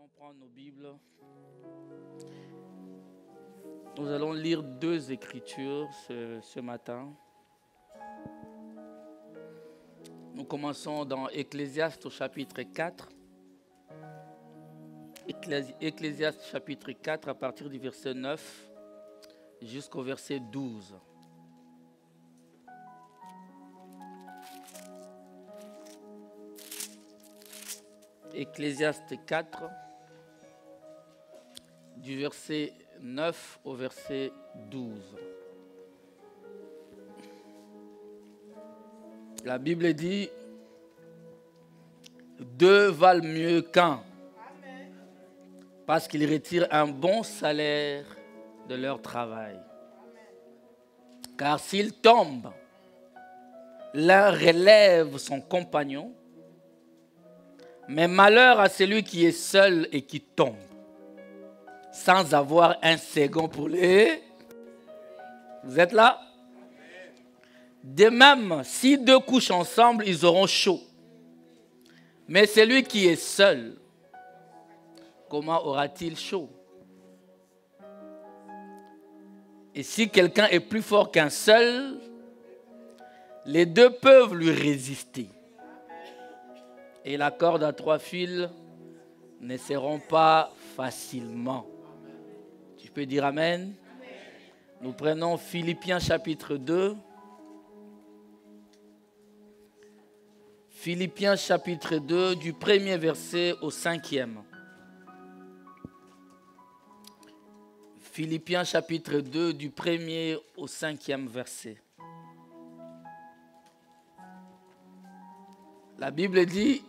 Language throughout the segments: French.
allons prendre nos Bibles. Nous allons lire deux écritures ce matin. Nous commençons dans Ecclésiaste au chapitre 4. Ecclésiaste chapitre 4 à partir du verset 9 jusqu'au verset 12. Ecclésiaste 4, du verset 9 au verset 12. La Bible dit, deux valent mieux qu'un, parce qu'ils retirent un bon salaire de leur travail. Car s'ils tombent, l'un relève son compagnon, mais malheur à celui qui est seul et qui tombe, sans avoir un second pour les... Vous êtes là? De même, si deux couchent ensemble, ils auront chaud. Mais celui qui est seul, comment aura-t-il chaud? Et si quelqu'un est plus fort qu'un seul, les deux peuvent lui résister. Et la corde à trois fils ne seront pas facilement. Tu peux dire Amen? Nous prenons Philippiens chapitre 2. Philippiens chapitre 2, du premier verset au 5e. Philippiens chapitre 2, du premier au 5e verset. La Bible dit,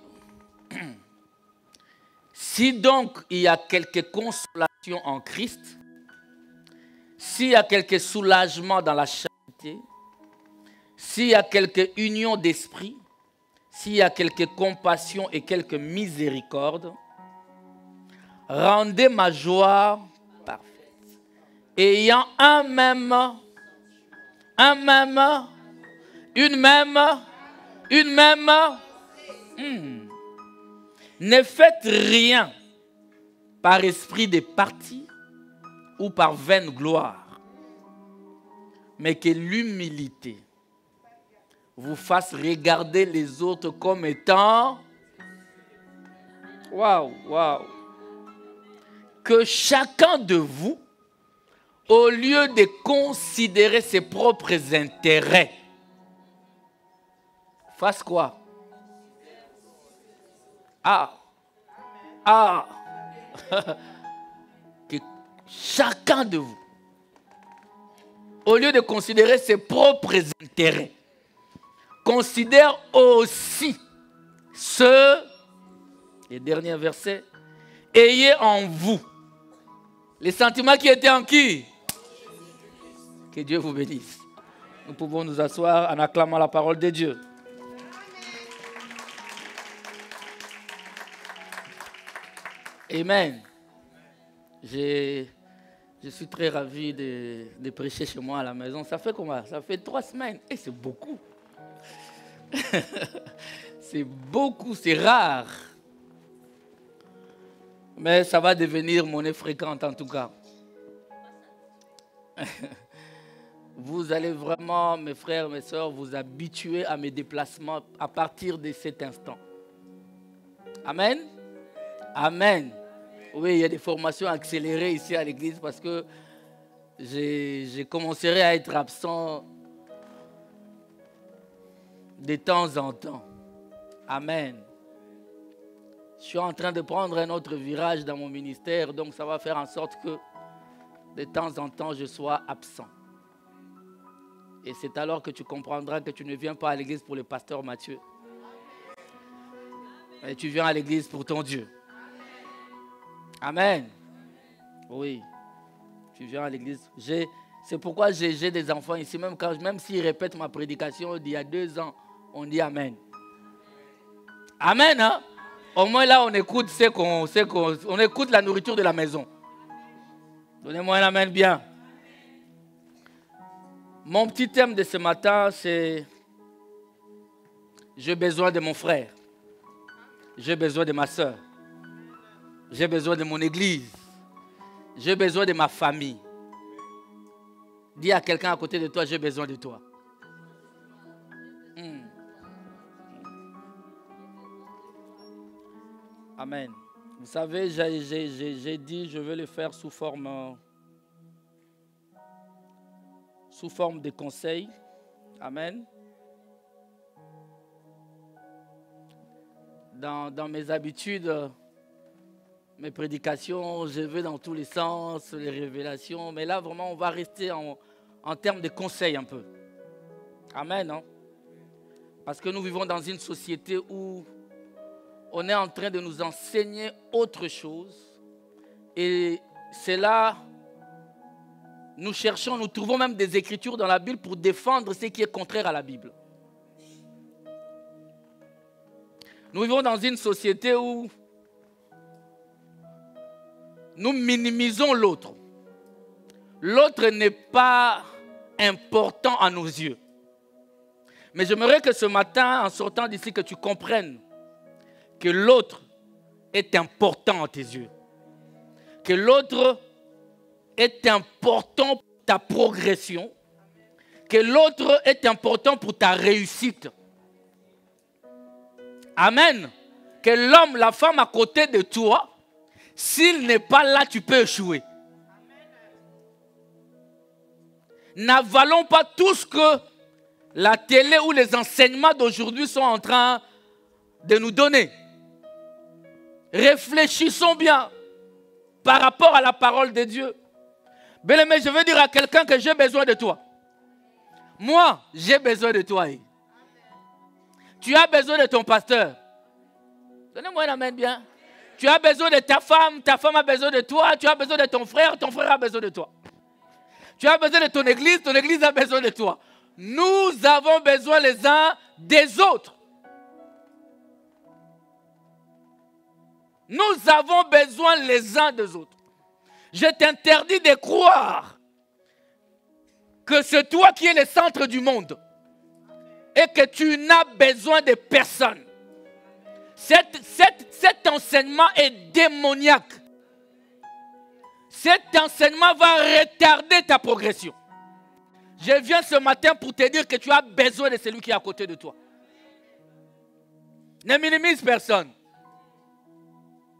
si donc il y a quelque consolation en Christ, s'il y a quelque soulagement dans la charité, s'il y a quelque union d'esprit, s'il y a quelque compassion et quelque miséricorde, rendez ma joie parfaite, ayant une même. Ne faites rien par esprit de parti ou par vaine gloire, mais que l'humilité vous fasse regarder les autres comme étant... Waouh! Que chacun de vous, au lieu de considérer ses propres intérêts, fasse quoi? Que chacun de vous, au lieu de considérer ses propres intérêts, considère aussi les derniers versets, ayez en vous les sentiments qui étaient en qui? Que Dieu vous bénisse. Nous pouvons nous asseoir en acclamant la parole de Dieu. Amen. Je suis très ravi de prêcher chez moi à la maison. Ça fait combien? Ça fait 3 semaines. Et c'est beaucoup. C'est beaucoup, c'est rare. Mais ça va devenir monnaie fréquente en tout cas. Vous allez vraiment, mes frères, mes sœurs, vous habituer à mes déplacements à partir de cet instant. Amen. Amen. Oui, il y a des formations accélérées ici à l'église parce que j'ai commencé à être absent de temps en temps. Amen. Je suis en train de prendre un autre virage dans mon ministère, donc ça va faire en sorte que de temps en temps je sois absent. Et c'est alors que tu comprendras que tu ne viens pas à l'église pour le pasteur Mathieu. Mais tu viens à l'église pour ton Dieu. Amen. Oui. Tu viens à l'église. C'est pourquoi j'ai des enfants ici. Même s'ils répètent ma prédication d'il y a 2 ans, on dit Amen. Amen, hein? Au moins là, on écoute on écoute la nourriture de la maison. Donnez-moi un Amen bien. Mon petit thème de ce matin, c'est j'ai besoin de mon frère. J'ai besoin de ma soeur. J'ai besoin de mon église. J'ai besoin de ma famille. Dis à quelqu'un à côté de toi, j'ai besoin de toi. Amen. Vous savez, j'ai dit, je vais le faire sous forme de conseil. Amen. Dans mes habitudes, mes prédications, je vais dans tous les sens, les révélations. Mais là, vraiment, on va rester en termes de conseil un peu. Amen. Hein? Parce que nous vivons dans une société où on est en train de nous enseigner autre chose. Et c'est là, nous cherchons, nous trouvons même des écritures dans la Bible pour défendre ce qui est contraire à la Bible. Nous vivons dans une société où nous minimisons l'autre. L'autre n'est pas important à nos yeux. Mais j'aimerais que ce matin, en sortant d'ici, que tu comprennes que l'autre est important à tes yeux. Que l'autre est important pour ta progression. Que l'autre est important pour ta réussite. Amen. Que l'homme, la femme à côté de toi, s'il n'est pas là, tu peux échouer. N'avalons pas tout ce que la télé ou les enseignements d'aujourd'hui sont en train de nous donner. Réfléchissons bien par rapport à la parole de Dieu. Bien-aimé, je veux dire à quelqu'un que j'ai besoin de toi. Moi, j'ai besoin de toi. Tu as besoin de ton pasteur. Donnez-moi un amen bien. Tu as besoin de ta femme a besoin de toi. Tu as besoin de ton frère a besoin de toi. Tu as besoin de ton église a besoin de toi. Nous avons besoin les uns des autres. Nous avons besoin les uns des autres. Je t'interdis de croire que c'est toi qui es le centre du monde et que tu n'as besoin de personne. Cet enseignement est démoniaque. Cet enseignement va retarder ta progression. Je viens ce matin pour te dire que tu as besoin de celui qui est à côté de toi. Ne minimise personne.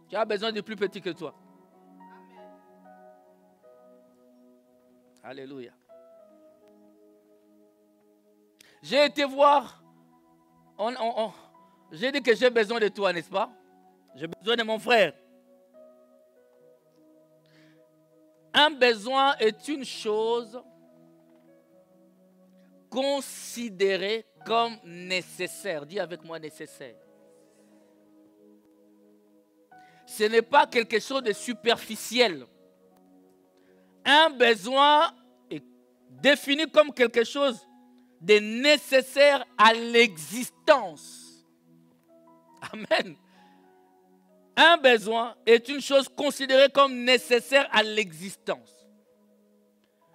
Tu as besoin de plus petit que toi. Alléluia. J'ai été voir. J'ai dit que j'ai besoin de toi, n'est-ce pas? J'ai besoin de mon frère. Un besoin est une chose considérée comme nécessaire. Dis avec moi nécessaire. Ce n'est pas quelque chose de superficiel. Un besoin est défini comme quelque chose de nécessaire à l'existence. Amen. Un besoin est une chose considérée comme nécessaire à l'existence.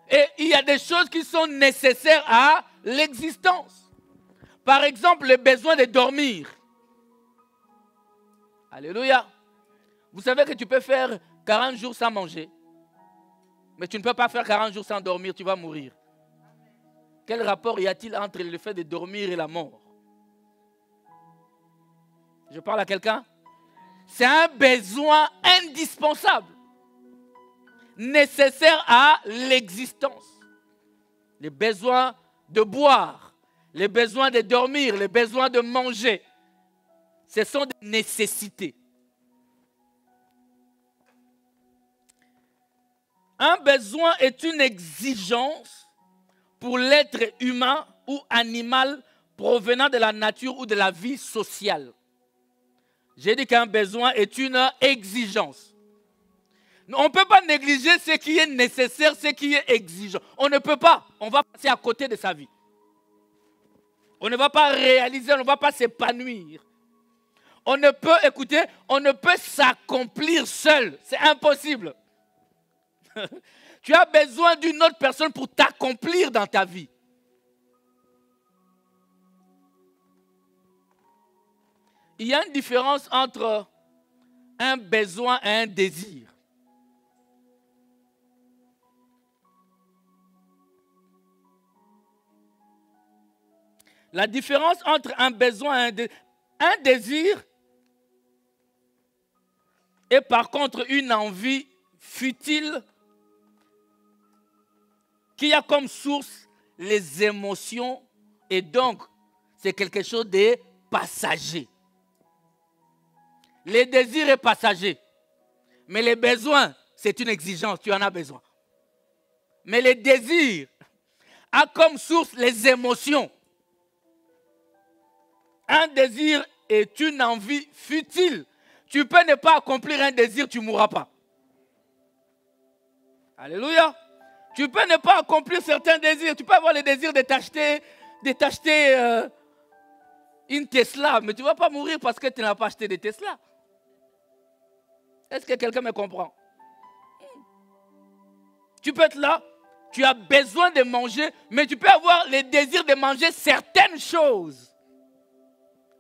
Et il y a des choses qui sont nécessaires à l'existence. Par exemple, le besoin de dormir. Alléluia. Vous savez que tu peux faire 40 jours sans manger. Mais tu ne peux pas faire 40 jours sans dormir, tu vas mourir. Quel rapport y a-t-il entre le fait de dormir et la mort? Je parle à quelqu'un? C'est un besoin indispensable, nécessaire à l'existence. Les besoins de boire, les besoins de dormir, les besoins de manger, ce sont des nécessités. Un besoin est une exigence pour l'être humain ou animal provenant de la nature ou de la vie sociale. J'ai dit qu'un besoin est une exigence. On ne peut pas négliger ce qui est nécessaire, ce qui est exigeant. On ne peut pas. On va passer à côté de sa vie. On ne va pas réaliser, on ne va pas s'épanouir. On ne peut, écoutez, on ne peut s'accomplir seul. C'est impossible. Tu as besoin d'une autre personne pour t'accomplir dans ta vie. Il y a une différence entre un besoin et un désir. La différence entre un besoin et un désir et par contre une envie futile qui a comme source les émotions et donc c'est quelque chose de passager. Les désirs est passager, mais les besoins c'est une exigence, tu en as besoin. Mais les désirs a comme source les émotions. Un désir est une envie futile. Tu peux ne pas accomplir un désir, tu ne mourras pas. Alléluia. Tu peux ne pas accomplir certains désirs. Tu peux avoir le désir de t'acheter une Tesla, mais tu ne vas pas mourir parce que tu n'as pas acheté de Tesla. Est-ce que quelqu'un me comprend? Tu peux être là, tu as besoin de manger, mais tu peux avoir le désir de manger certaines choses.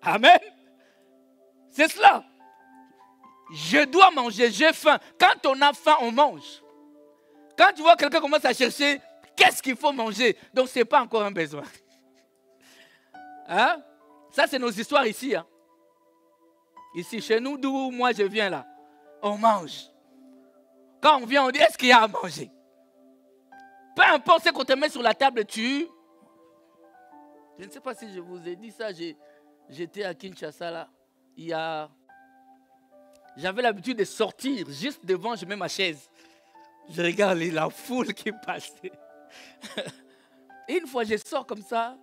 Amen. C'est cela. Je dois manger, j'ai faim. Quand on a faim, on mange. Quand tu vois quelqu'un commence à chercher, qu'est-ce qu'il faut manger? Donc ce n'est pas encore un besoin. Hein? Ça, c'est nos histoires ici. Hein? Ici, chez nous, d'où moi je viens là, on mange. Quand on vient, on dit, est-ce qu'il y a à manger? Peu importe ce qu'on te met sur la table, tu... Je ne sais pas si je vous ai dit ça, j'étais à Kinshasa là, j'avais l'habitude de sortir, juste devant, je mets ma chaise. Je regarde la foule qui passait. Et une fois, je sors comme ça,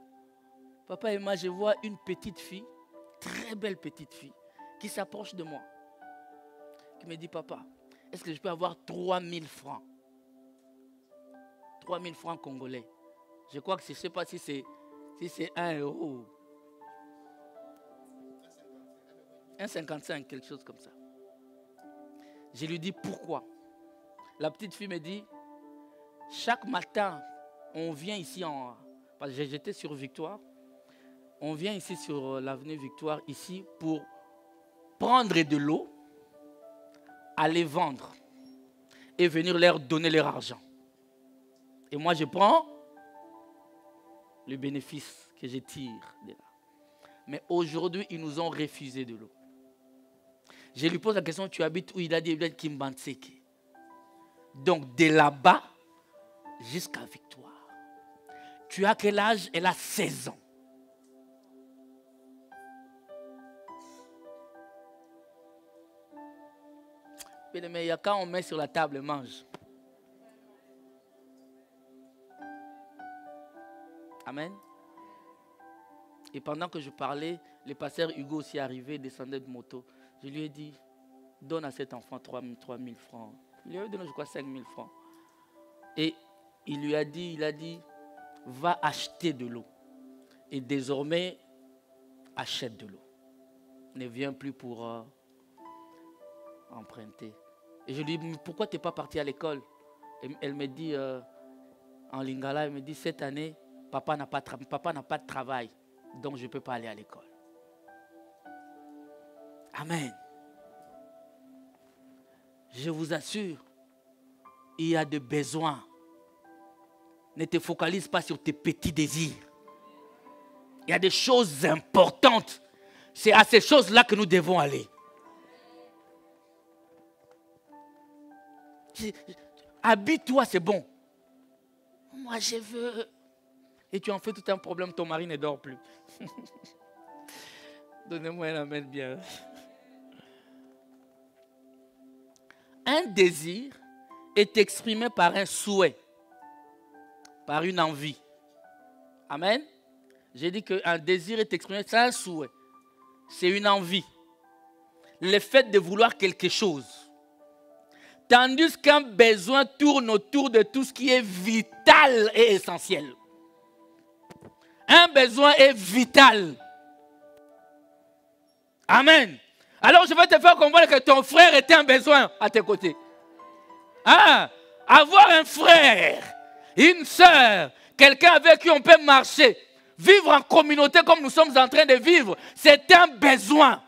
papa et moi, je vois une petite fille, très belle petite fille, qui s'approche de moi. Qui me dit, papa, est-ce que je peux avoir 3000 francs? 3000 francs congolais. Je crois que je ne sais pas si c'est 1 euro. 1,55, quelque chose comme ça. Je lui dis pourquoi. La petite fille me dit, chaque matin, on vient ici, parce que j'étais sur Victoire, on vient ici sur l'avenue Victoire, ici, pour prendre de l'eau, aller vendre et venir leur donner leur argent. Et moi, je prends le bénéfice que je tire de là. Mais aujourd'hui, ils nous ont refusé de l'eau. Je lui pose la question, tu habites où? Il a dit, il habite Kimbantseke. Donc, de là-bas jusqu'à Victoire. Tu as quel âge? Elle a 16 ans. Mais quand on met sur la table, mange. Amen. Et pendant que je parlais, le pasteur Hugo aussi arrivé, descendait de moto. Je lui ai dit, donne à cet enfant 3 000 francs. Il lui a donné, je crois, 5 000 francs. Et il lui a dit, va acheter de l'eau. Et désormais, achète de l'eau. Ne viens plus pour emprunter. Et je lui ai dit, mais pourquoi tu n'es pas parti à l'école? Elle me dit, en lingala, elle me dit, cette année, papa n'a pas de travail. Donc je ne peux pas aller à l'école. Amen. Je vous assure, il y a des besoins. Ne te focalise pas sur tes petits désirs. Il y a des choses importantes. C'est à ces choses-là que nous devons aller. Habille-toi, c'est bon. Moi, je veux... Et tu en fais tout un problème, ton mari ne dort plus. Donnez-moi un amen bien. Un désir est exprimé par un souhait, par une envie. Amen. J'ai dit qu'un désir est exprimé, c'est un souhait. C'est une envie. Le fait de vouloir quelque chose. Tandis qu'un besoin tourne autour de tout ce qui est vital et essentiel. Un besoin est vital. Amen. Alors je vais te faire comprendre que ton frère était un besoin à tes côtés. Ah, avoir un frère, une soeur, quelqu'un avec qui on peut marcher, vivre en communauté comme nous sommes en train de vivre, c'est un besoin.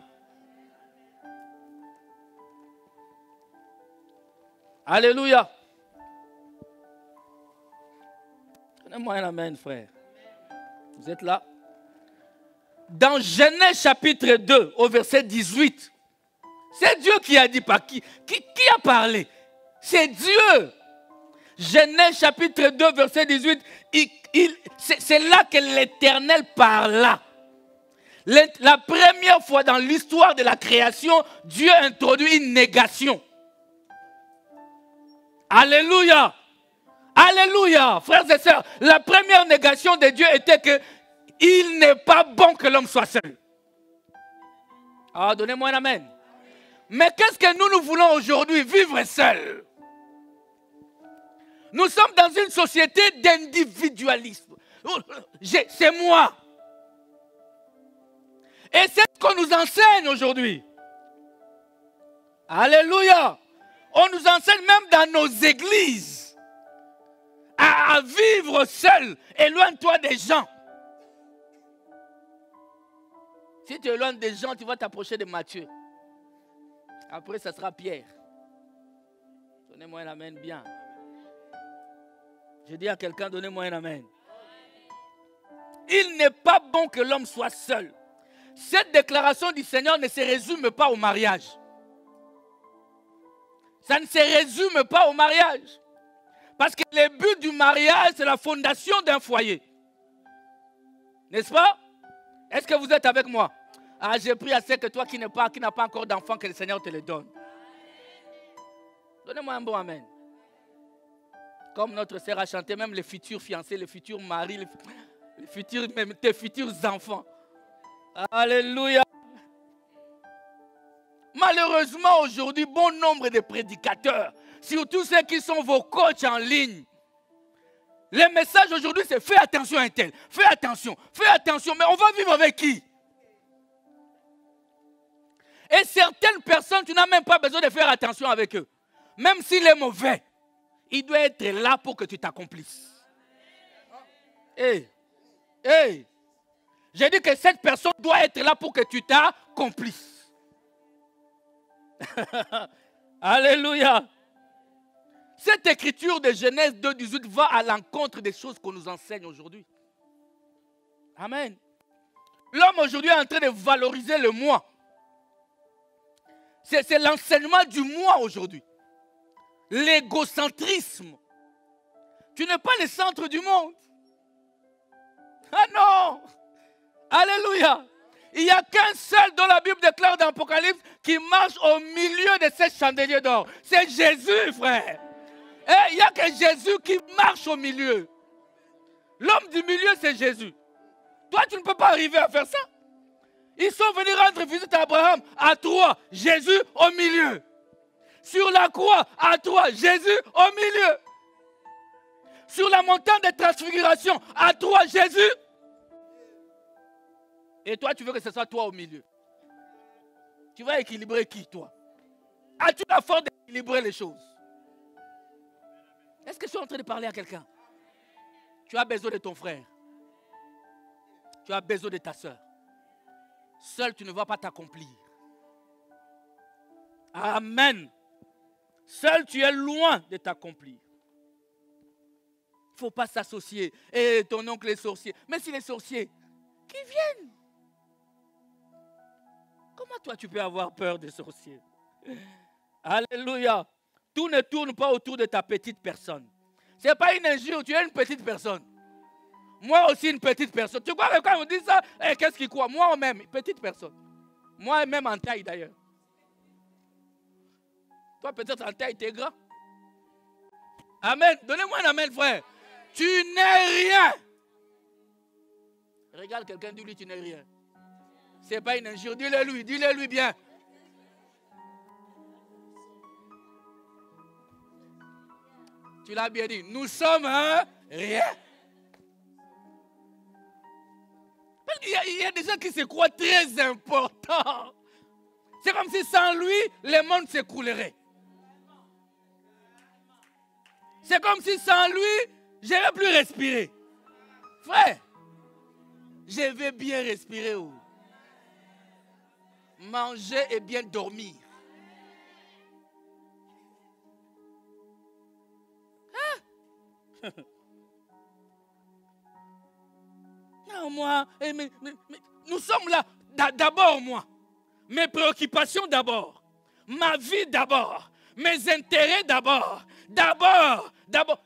Alléluia. Donnez-moi un amen, frère. Vous êtes là? Dans Genèse chapitre 2, au verset 18, c'est Dieu qui a dit, pas qui a parlé? C'est Dieu. Genèse chapitre 2, verset 18, c'est là que l'Éternel parla. La première fois dans l'histoire de la création, Dieu introduit une négation. Alléluia. Alléluia. Frères et sœurs, la première négation de Dieu était que il n'est pas bon que l'homme soit seul. Ah, donnez-moi un amen. Mais qu'est-ce que nous voulons aujourd'hui? Vivre seul. Nous sommes dans une société d'individualisme. C'est moi. Et c'est ce qu'on nous enseigne aujourd'hui. Alléluia. On nous enseigne même dans nos églises à vivre seul. Éloigne-toi des gens. Si tu éloignes des gens, tu vas t'approcher de Matthieu. Après, ça sera Pierre. Donnez-moi un amen bien. Je dis à quelqu'un, donnez-moi un amen. Il n'est pas bon que l'homme soit seul. Cette déclaration du Seigneur ne se résume pas au mariage. Ça ne se résume pas au mariage. Parce que le but du mariage, c'est la fondation d'un foyer. N'est-ce pas? Est-ce que vous êtes avec moi? Ah, j'ai pris assez que toi qui n'as pas encore d'enfant, que le Seigneur te le donne. Donnez-moi un bon amen. Comme notre sœur a chanté, même les futurs fiancés, les futurs maris, les futurs, même tes futurs enfants. Alléluia. Malheureusement, aujourd'hui, bon nombre de prédicateurs, surtout ceux qui sont vos coachs en ligne, les messages aujourd'hui, c'est fais attention à un tel, fais attention, mais on va vivre avec qui? Et certaines personnes, tu n'as même pas besoin de faire attention avec eux. Même s'il est mauvais, il doit être là pour que tu t'accomplisses. Hey. J'ai dit que cette personne doit être là pour que tu t'accomplisses. Alléluia. Cette écriture de Genèse 2,18 va à l'encontre des choses qu'on nous enseigne aujourd'hui. Amen. L'homme aujourd'hui est en train de valoriser le moi. C'est l'enseignement du moi aujourd'hui. L'égocentrisme. Tu n'es pas le centre du monde. Ah non. Alléluia. Il n'y a qu'un seul dont la Bible déclare dans l'Apocalypse qui marche au milieu de ces chandeliers d'or. C'est Jésus, frère. Et il n'y a que Jésus qui marche au milieu. L'homme du milieu, c'est Jésus. Toi, tu ne peux pas arriver à faire ça. Ils sont venus rendre visite à Abraham à trois, Jésus au milieu. Sur la croix, à trois, Jésus au milieu. Sur la montagne de transfiguration, à trois, Jésus. Et toi, tu veux que ce soit toi au milieu. Tu vas équilibrer qui, toi? As-tu la force d'équilibrer les choses? Est-ce que je suis en train de parler à quelqu'un? Tu as besoin de ton frère. Tu as besoin de ta soeur. Seul, tu ne vas pas t'accomplir. Amen. Seul, tu es loin de t'accomplir. Il ne faut pas s'associer. Et ton oncle est sorcier. Mais si les sorciers, qui viennent. Comment toi, tu peux avoir peur des sorciers? Alléluia. Tout ne tourne pas autour de ta petite personne. Ce n'est pas une injure, tu es une petite personne. Moi aussi, une petite personne. Tu crois que quand on dit ça, qu'est-ce qu'il croit? Moi-même, petite personne. Moi-même en taille d'ailleurs. Toi, peut-être en taille, tu es grand. Amen. Donnez-moi un amen, frère. Tu n'es rien. Regarde quelqu'un, dis-lui, tu n'es rien. Ce n'est pas une injure. Dis-le lui bien. Tu l'as bien dit. Nous sommes rien. Il y a des gens qui se croient très importants. C'est comme si sans lui, le monde s'écroulerait. C'est comme si sans lui, je ne vais plus respirer. Frère, je vais bien respirer. Manger et bien dormir. Non, moi, mais nous sommes là. D'abord, moi. Mes préoccupations d'abord. Ma vie d'abord. Mes intérêts d'abord. D'abord.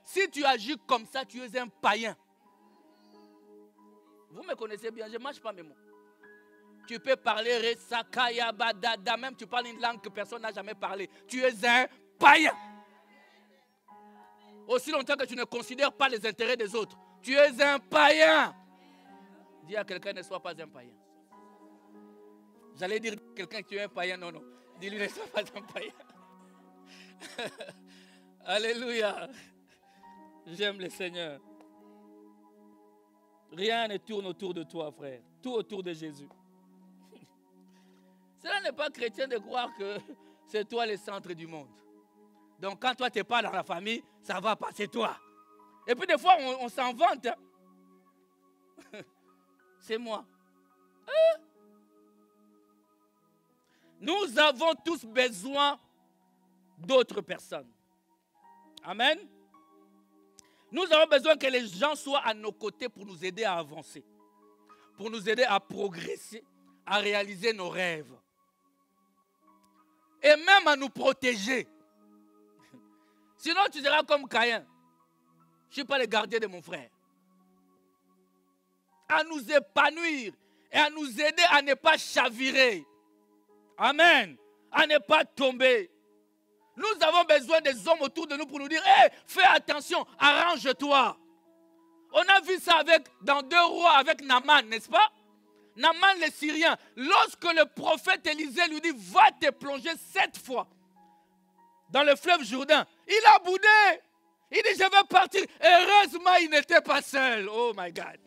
Si tu agis comme ça, tu es un païen. Vous me connaissez bien, je ne mâche pas mes mots. Tu peux parler Resakaya Badada, même tu parles une langue que personne n'a jamais parlé. Tu es un païen. Aussi longtemps que tu ne considères pas les intérêts des autres, tu es un païen. Dis à quelqu'un, ne sois pas un païen. J'allais dire à quelqu'un que tu es un païen, non. Dis-lui, ne sois pas un païen. Alléluia. J'aime le Seigneur. Rien ne tourne autour de toi, frère. Tout autour de Jésus. Cela n'est pas chrétien de croire que c'est toi le centre du monde. Donc quand toi tu n'es pas dans la famille, ça va passer toi. Et puis des fois on s'en vante. Hein? C'est moi. Nous avons tous besoin d'autres personnes. Amen. Nous avons besoin que les gens soient à nos côtés pour nous aider à avancer. Pour nous aider à progresser, à réaliser nos rêves. Et même à nous protéger. Sinon, tu seras comme Caïn. Je ne suis pas le gardien de mon frère. À nous épanouir et à nous aider à ne pas chavirer. Amen. À ne pas tomber. Nous avons besoin des hommes autour de nous pour nous dire, hey, fais attention, arrange-toi. On a vu ça dans 2 rois avec Naaman, n'est-ce pas? Naaman le Syrien, lorsque le prophète Élisée lui dit, va te plonger 7 fois dans le fleuve Jourdain, il a boudé. Il dit, je vais partir. Heureusement, il n'était pas seul. Oh my God.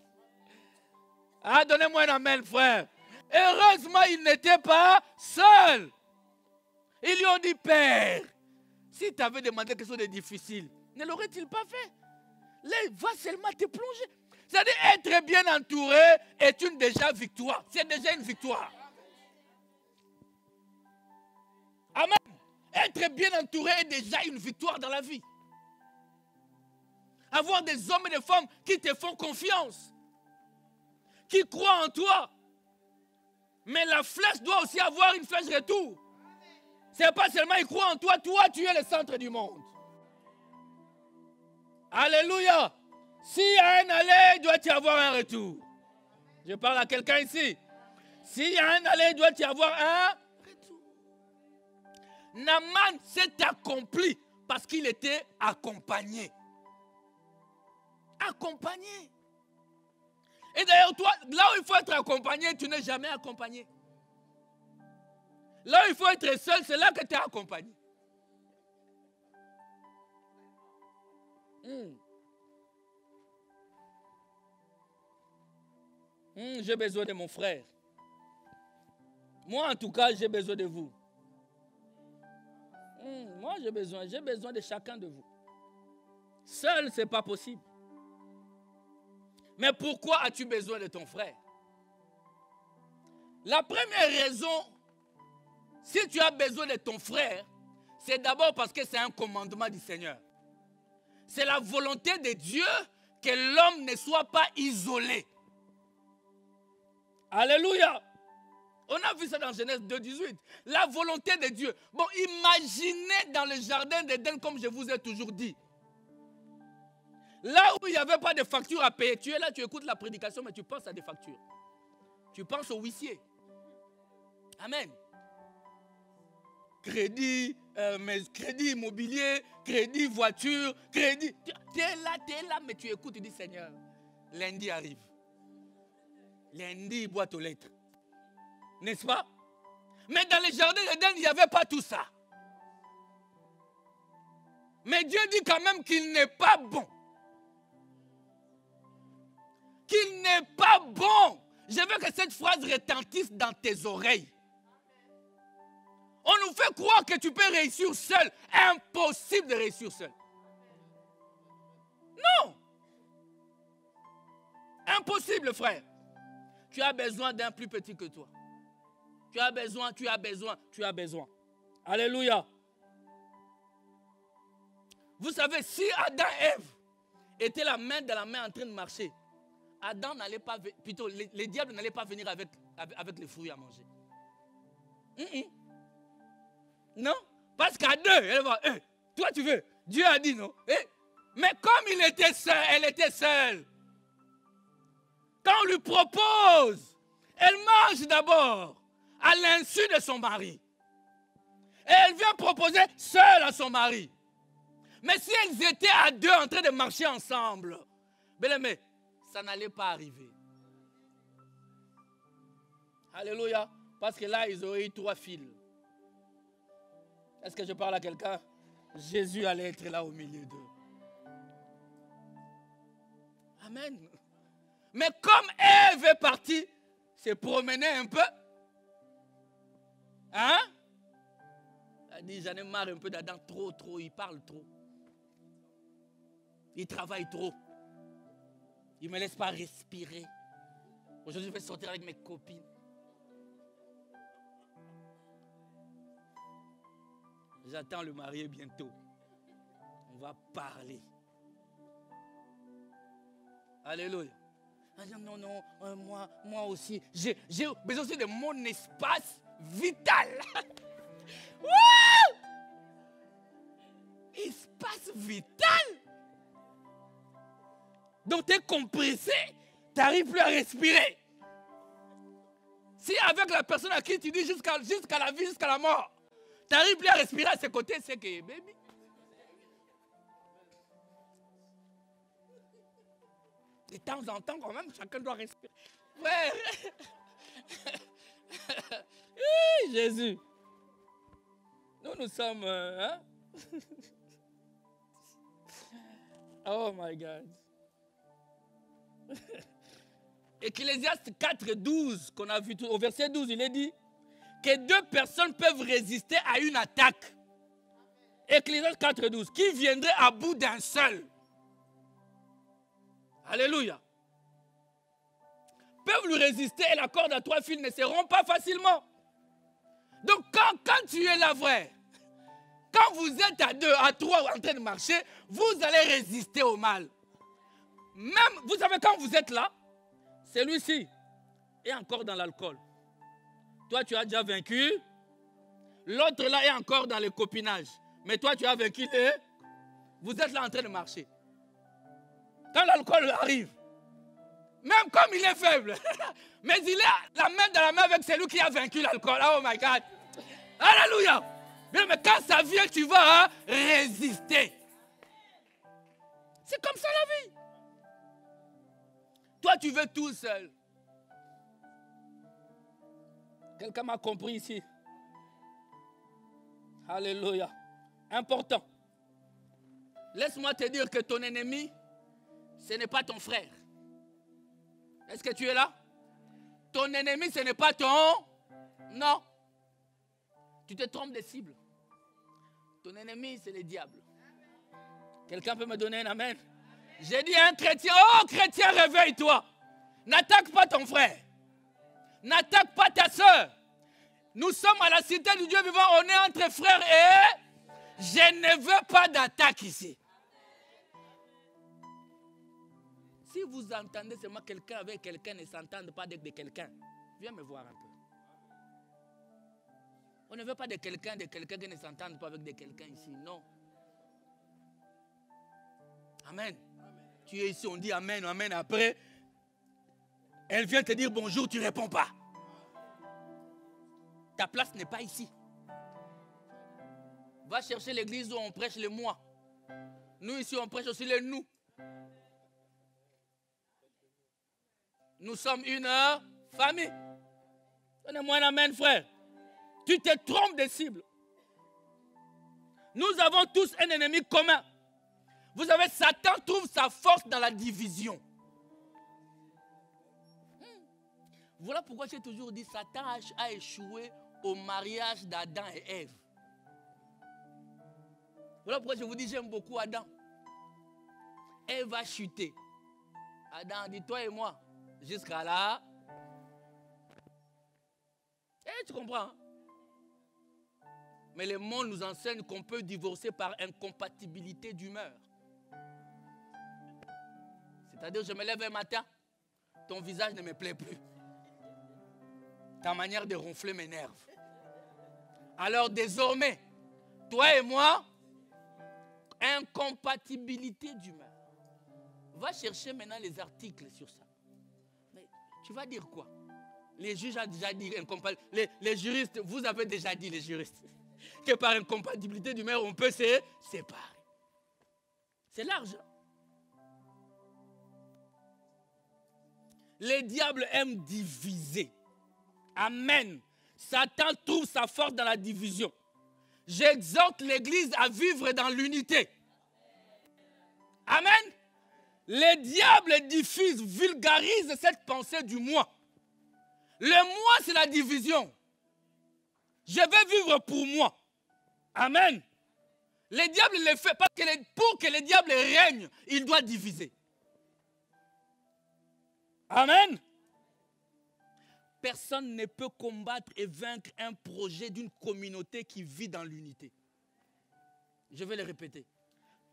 Ah, donnez-moi un amen, frère. Heureusement, il n'était pas seul. Ils lui ont dit, Père, si tu avais demandé quelque chose de difficile, ne l'aurait-il pas fait? Là, va seulement te plonger. C'est-à-dire, être bien entouré est une déjà victoire. C'est déjà une victoire. Amen. Être bien entouré est déjà une victoire dans la vie. Avoir des hommes et des femmes qui te font confiance, qui croient en toi. Mais la flèche doit aussi avoir une flèche retour. Ce n'est pas seulement ils croient en toi, toi tu es le centre du monde. Alléluia. S'il y a un aller, il doit y avoir un retour. Je parle à quelqu'un ici. S'il y a un aller, il doit y avoir un retour. Naaman s'est accompli parce qu'il était accompagné. Accompagné. Et d'ailleurs, toi, là où il faut être accompagné, tu n'es jamais accompagné. Là où il faut être seul, c'est là que tu es accompagné. J'ai besoin de mon frère. Moi, en tout cas, j'ai besoin de vous. Moi, j'ai besoin de chacun de vous. Seul, ce n'est pas possible. Mais pourquoi as-tu besoin de ton frère? La première raison, si tu as besoin de ton frère, c'est d'abord parce que c'est un commandement du Seigneur. C'est la volonté de Dieu que l'homme ne soit pas isolé. Alléluia. On a vu ça dans Genèse 2,18. La volonté de Dieu. Bon, imaginez dans le jardin d'Éden, comme je vous ai toujours dit. Là où il n'y avait pas de facture à payer, tu es là, tu écoutes la prédication, mais tu penses à des factures. Tu penses au huissier. Amen. Crédit immobilier, crédit voiture, crédit. Tu es là, mais tu écoutes, tu dis, Seigneur, lundi arrive. Lundi, boîte aux lettres. N'est-ce pas? Mais dans les jardins d'Éden, il n'y avait pas tout ça. Mais Dieu dit quand même qu'il n'est pas bon. Qu'il n'est pas bon. Je veux que cette phrase retentisse dans tes oreilles. On nous fait croire que tu peux réussir seul. Impossible de réussir seul. Non. Impossible, frère. Tu as besoin d'un plus petit que toi. Tu as besoin. Alléluia. Vous savez, si Adam et Ève étaient la main dans la main en train de marcher, Adam n'allait pas, plutôt les diables n'allaient pas venir avec les fruits à manger. Non, parce qu'à deux, elle va, toi tu veux, Dieu a dit non. Mais comme il était seul, elle était seule. Quand on lui propose, elle mange d'abord à l'insu de son mari. Et elle vient proposer seule à son mari. Mais si elles étaient à deux en train de marcher ensemble, bien-aimé, ça n'allait pas arriver. Alléluia. Parce que là, ils auraient eu 3 fils. Est-ce que je parle à quelqu'un? Jésus allait être là au milieu d'eux. Amen. Mais comme Ève est partie se promener un peu, hein? Elle dit, j'en ai marre un peu d'Adam, trop, il parle trop. Il travaille trop. Il ne me laisse pas respirer. Aujourd'hui, je vais sortir avec mes copines. J'attends le marié bientôt. On va parler. Alléluia. Non, moi aussi. J'ai besoin aussi de mon espace vital. Espace vital. Donc tu es compressé. Tu n'arrives plus à respirer. Si avec la personne à qui tu dis jusqu'à la vie, jusqu'à la mort, tu n'arrives plus à respirer à ses côtés, c'est que baby. De temps en temps, quand même, chacun doit respirer. Frère. Jésus. Nous sommes... hein? Oh my God. Ecclésiaste 4:12, qu'on a vu au verset 12, il est dit que 2 personnes peuvent résister à une attaque. Ecclésiaste 4:12, qui viendrait à bout d'un seul. Alléluia. Peuvent lui résister et la corde à 3 fils ne se rompt pas facilement. Donc quand tu es là, vrai, quand vous êtes à 2, à 3 en train de marcher, vous allez résister au mal. Même, vous savez, quand vous êtes là, celui-ci est encore dans l'alcool. Toi, tu as déjà vaincu. L'autre là est encore dans le copinage. Mais toi, tu as vaincu. Vous êtes là en train de marcher. Quand l'alcool arrive, même comme il est faible, mais il est la main dans la main avec celui qui a vaincu l'alcool. Oh my God. Alléluia. Mais quand ça vient, tu vas résister. C'est comme ça la vie. Toi, tu veux tout seul. Quelqu'un m'a compris ici. Alléluia. Important. Laisse-moi te dire que ton ennemi, ce n'est pas ton frère. Est-ce que tu es là? Ton ennemi, ce n'est pas ton... Non. Tu te trompes de cible. Ton ennemi, c'est le diable. Quelqu'un peut me donner un amen? J'ai dit à un chrétien, oh chrétien, réveille-toi. N'attaque pas ton frère. N'attaque pas ta soeur. Nous sommes à la cité du Dieu vivant, on est entre frères et je ne veux pas d'attaque ici. Si vous entendez seulement quelqu'un avec quelqu'un ne s'entende pas avec quelqu'un, viens me voir un peu. On ne veut pas de quelqu'un qui ne s'entende pas avec quelqu'un ici, non. Amen. Tu es ici, on dit amen, amen. Après, elle vient te dire bonjour, tu ne réponds pas. Ta place n'est pas ici. Va chercher l'église où on prêche le moi. Nous ici, on prêche aussi le nous. Nous sommes une famille. Donnez-moi un amen, frère. Tu te trompes de cible. Nous avons tous un ennemi commun. Vous savez, Satan trouve sa force dans la division. Voilà pourquoi j'ai toujours dit Satan a échoué au mariage d'Adam et Ève. Voilà pourquoi je vous dis j'aime beaucoup Adam. Ève a chuté. Adam a dit toi et moi, jusqu'à là. Tu comprends? Hein? Mais le monde nous enseigne qu'on peut divorcer par incompatibilité d'humeur. C'est-à-dire, je me lève un matin, ton visage ne me plaît plus. Ta manière de ronfler m'énerve. Alors désormais, toi et moi, incompatibilité d'humeur. Va chercher maintenant les articles sur ça. Mais tu vas dire quoi? Les juges ont déjà dit incompatibilité. Les juristes, vous avez déjà dit, les juristes, que par incompatibilité d'humeur, on peut se séparer. C'est large. Les diables aiment diviser. Amen. Satan trouve sa force dans la division. J'exhorte l'Église à vivre dans l'unité. Amen. Les diables diffusent, vulgarisent cette pensée du moi. Le moi, c'est la division. Je vais vivre pour moi. Amen. Les diables le font parce que pour que les diables règnent, il doit diviser. Amen. Personne ne peut combattre et vaincre un projet d'une communauté qui vit dans l'unité. Je vais le répéter.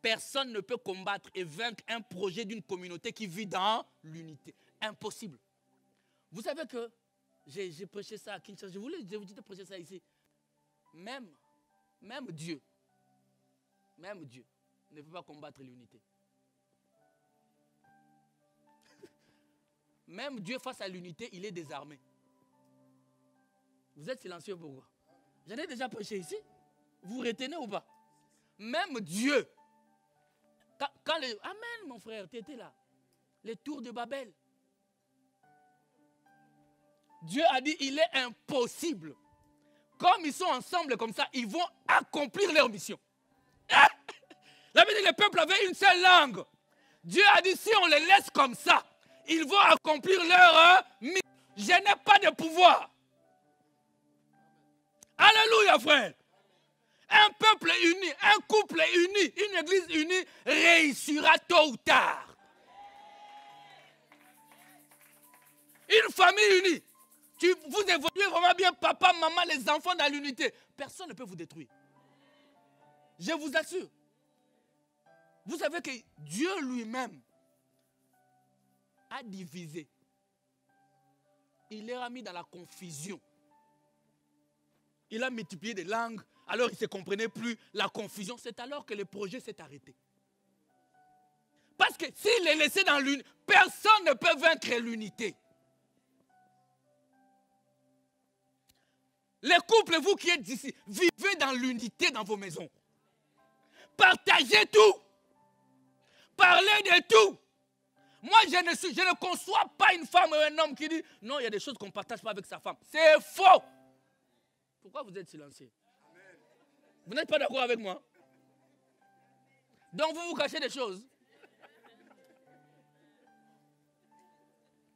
Personne ne peut combattre et vaincre un projet d'une communauté qui vit dans l'unité. Impossible. Vous savez que j'ai prêché ça à Kinshasa. Je voulais vous dire de prêcher ça ici. Même Dieu ne peut pas combattre l'unité. Même Dieu face à l'unité, il est désarmé. Vous êtes silencieux pourquoi? J'en ai déjà prêché ici. Vous retenez ou pas? Même Dieu. Amen, mon frère, tu étais là. Les tours de Babel. Dieu a dit, il est impossible. Comme ils sont ensemble comme ça, ils vont accomplir leur mission. La Bible dit que le peuple avait une seule langue. Dieu a dit, si on les laisse comme ça, ils vont accomplir leur mission. Je n'ai pas de pouvoir. Alléluia, frère. Un peuple uni, un couple uni, une église unie réussira tôt ou tard. Une famille unie. Vous évoluez vraiment bien, papa, maman, les enfants dans l'unité. Personne ne peut vous détruire. Je vous assure. Vous savez que Dieu lui-même a divisé. Il les a mis dans la confusion. Il a multiplié des langues, alors ils ne se comprenaient plus. La confusion, c'est alors que le projet s'est arrêté. Parce que s'il est laissé dans l'unité, personne ne peut vaincre l'unité. Les couples, vous qui êtes ici, vivez dans l'unité dans vos maisons. Partagez tout. Parlez de tout. Moi, je ne conçois pas une femme ou un homme qui dit non, il y a des choses qu'on ne partage pas avec sa femme. C'est faux. Pourquoi vous êtes silencieux? Vous n'êtes pas d'accord avec moi? Donc vous vous cachez des choses.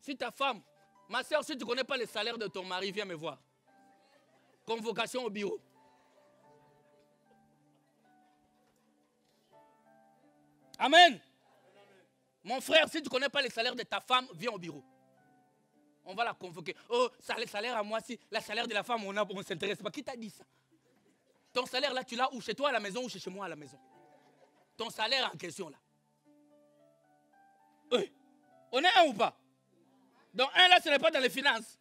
Si ta femme, ma soeur, si tu ne connais pas le salaire de ton mari, viens me voir. Convocation au bureau. Amen. Mon frère, si tu ne connais pas le salaire de ta femme, viens au bureau. On va la convoquer. Oh, ça, le salaire à moi, si le salaire de la femme, on ne s'intéresse pas. Qui t'a dit ça? Ton salaire là, tu l'as ou chez toi à la maison ou chez moi à la maison? Ton salaire en question là. Oui. On est un ou pas? Donc un là, ce n'est pas dans les finances.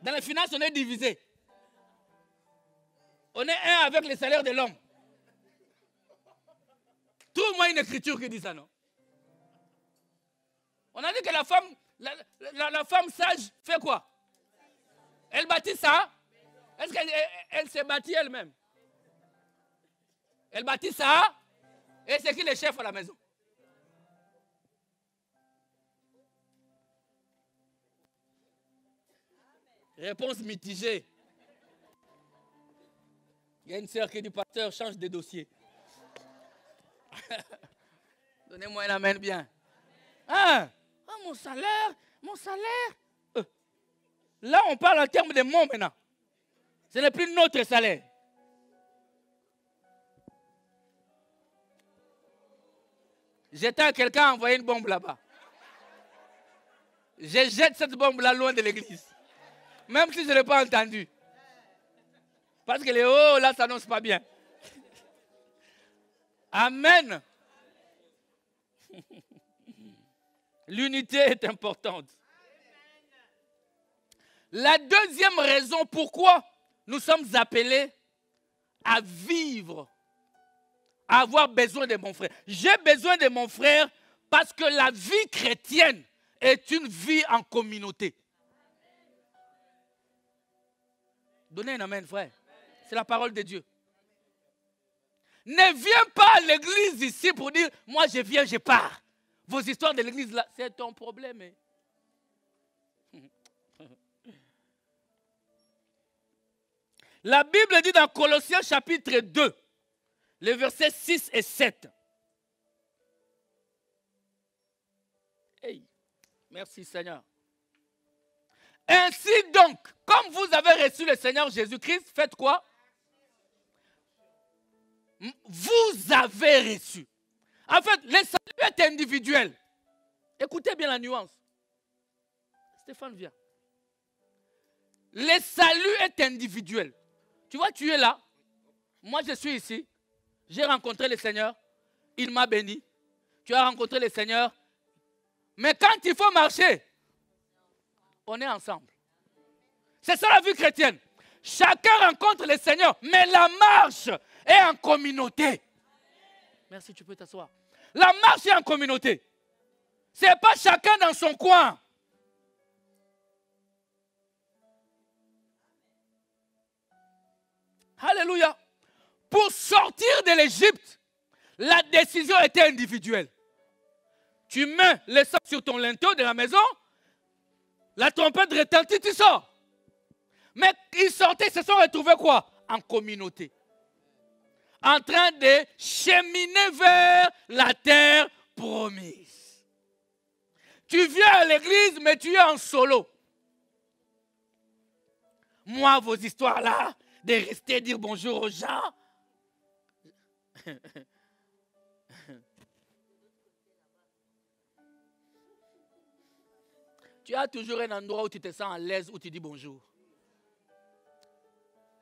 Dans les finances, on est divisé. On est un avec le salaire de l'homme. Trouve-moi une écriture qui dit ça, non? On a dit que la femme, la femme sage fait quoi? Elle bâtit ça? Est-ce qu'elle s'est bâtie elle-même? Elle bâtit ça? Et c'est qui le chef à la maison? Réponse mitigée. Il y a une sœur qui dit, pasteur, change de dossier. Donnez-moi un amen bien. Ah, mon salaire, mon salaire. Là, on parle en termes de mots maintenant. Ce n'est plus notre salaire. J'étais à quelqu'un a envoyé une bombe là-bas. Je jette cette bombe-là loin de l'église. Même si je ne l'ai pas entendu. Parce que les hauts, là, ça n'annonce pas bien. Amen. L'unité est importante. La deuxième raison pourquoi nous sommes appelés à vivre, à avoir besoin de mon frère. J'ai besoin de mon frère parce que la vie chrétienne est une vie en communauté. Donnez un amen, frère. C'est la parole de Dieu. Ne viens pas à l'église ici pour dire, moi je viens, je pars. Vos histoires de l'église là, c'est ton problème. La Bible dit dans Colossiens chapitre 2, les versets 6 et 7. Hey, merci Seigneur. Ainsi donc, comme vous avez reçu le Seigneur Jésus-Christ, faites quoi? Vous avez reçu. En fait, le salut est individuel. Écoutez bien la nuance. Stéphane, viens. Le salut est individuel. Tu vois, tu es là. Moi, je suis ici. J'ai rencontré le Seigneur. Il m'a béni. Tu as rencontré le Seigneur. Mais quand il faut marcher, on est ensemble. C'est ça la vie chrétienne. Chacun rencontre le Seigneur, mais la marche est en communauté. Merci, tu peux t'asseoir. La marche est en communauté. Ce n'est pas chacun dans son coin. Alléluia. Pour sortir de l'Égypte, la décision était individuelle. Tu mets le sang sur ton linteau de la maison, la trompette retentit, tu sors. Mais ils sortaient, ils se sont retrouvés quoi? En communauté. En train de cheminer vers la terre promise. Tu viens à l'église, mais tu es en solo. Moi, vos histoires là, de rester dire bonjour aux gens. Tu as toujours un endroit où tu te sens à l'aise, où tu dis bonjour.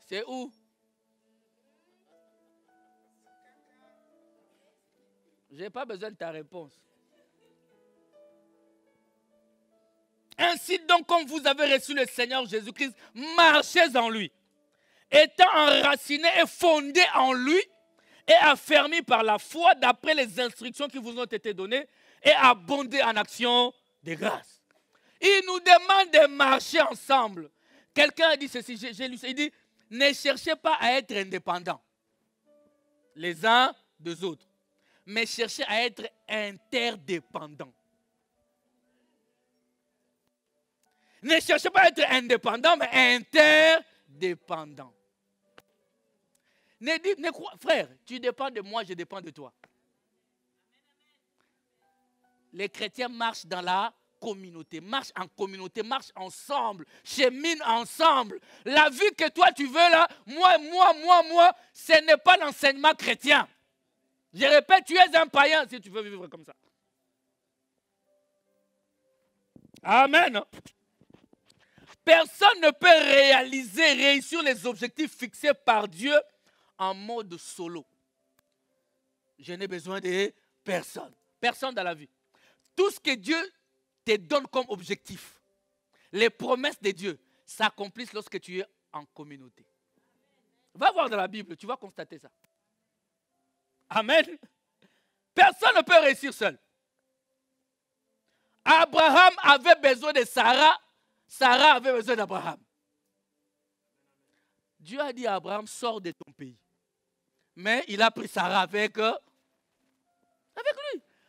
C'est où? Je n'ai pas besoin de ta réponse. Ainsi donc, comme vous avez reçu le Seigneur Jésus-Christ, marchez en lui. Étant enraciné et fondé en lui et affermi par la foi d'après les instructions qui vous ont été données et abondé en action de grâce. Il nous demande de marcher ensemble. Quelqu'un a dit ceci, j'ai lu ça, il dit, ne cherchez pas à être indépendants les uns des autres, mais cherchez à être interdépendants. Ne cherchez pas à être indépendants, mais interdépendants. Frère, tu dépends de moi, je dépends de toi. Les chrétiens marchent dans la communauté, marchent en communauté, marchent ensemble, cheminent ensemble. La vie que toi tu veux là, moi, ce n'est pas l'enseignement chrétien. Je répète, tu es un païen si tu veux vivre comme ça. Amen. Personne ne peut réussir les objectifs fixés par Dieu en mode solo. Je n'ai besoin de personne. Personne dans la vie. Tout ce que Dieu te donne comme objectif, les promesses de Dieu s'accomplissent lorsque tu es en communauté. Va voir dans la Bible, tu vas constater ça. Amen. Personne ne peut réussir seul. Abraham avait besoin de Sarah. Sarah avait besoin d'Abraham. Dieu a dit à Abraham, sors de ton pays. Mais il a pris Sarah avec lui.